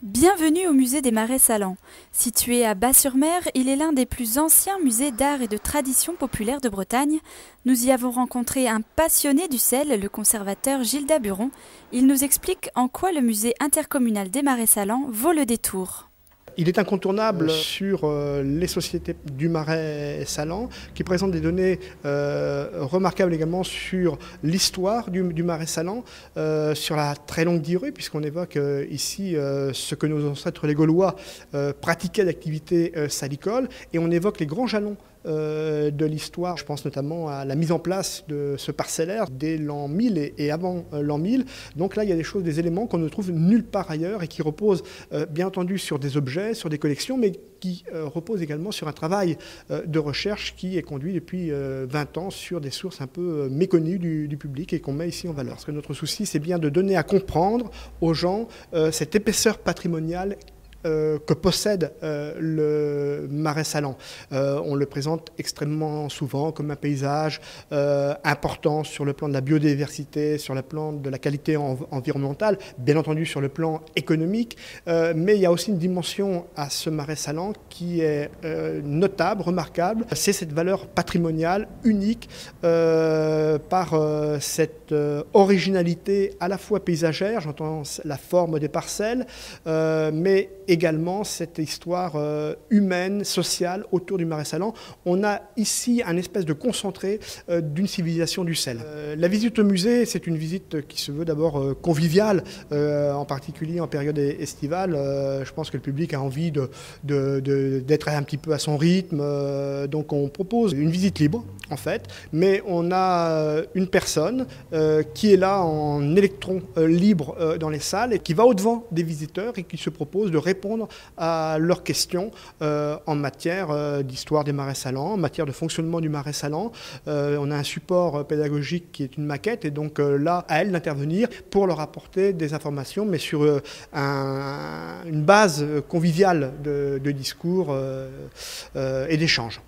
Bienvenue au musée des Marais Salants. Situé à Bas-sur-Mer, il est l'un des plus anciens musées d'art et de tradition populaire de Bretagne. Nous y avons rencontré un passionné du sel, le conservateur Gilles Daburon. Il nous explique en quoi le musée intercommunal des Marais Salants vaut le détour. Il est incontournable sur les sociétés du Marais Salants, qui présentent des données remarquables également sur l'histoire du Marais Salants, sur la très longue durée, puisqu'on évoque ici ce que nos ancêtres les Gaulois pratiquaient d'activités salicoles, et on évoque les grands jalons de l'histoire. Je pense notamment à la mise en place de ce parcellaire dès l'an 1000 et avant l'an 1000. Donc là, il y a des choses, des éléments qu'on ne trouve nulle part ailleurs et qui reposent bien entendu sur des objets, sur des collections, mais qui reposent également sur un travail de recherche qui est conduit depuis 20 ans sur des sources un peu méconnues du public et qu'on met ici en valeur. Parce que notre souci, c'est bien de donner à comprendre aux gens cette épaisseur patrimoniale que possède le Marais Salants. On le présente extrêmement souvent comme un paysage important sur le plan de la biodiversité, sur le plan de la qualité environnementale, bien entendu sur le plan économique, mais il y a aussi une dimension à ce Marais Salants qui est notable, remarquable. C'est cette valeur patrimoniale unique par cette originalité à la fois paysagère, j'entends la forme des parcelles, mais également cette histoire humaine, sociale autour du Marais Salants. On a ici un espèce de concentré d'une civilisation du sel. La visite au musée, c'est une visite qui se veut d'abord conviviale, en particulier en période estivale. Je pense que le public a envie d'être un petit peu à son rythme, donc on propose une visite libre en fait, mais on a une personne qui est là en électron libre dans les salles et qui va au-devant des visiteurs et qui se propose de répondre à leurs questions en matière d'histoire des Marais Salants, en matière de fonctionnement du Marais Salants. On a un support pédagogique qui est une maquette et donc là, à elle d'intervenir pour leur apporter des informations, mais sur une base conviviale de discours et d'échanges.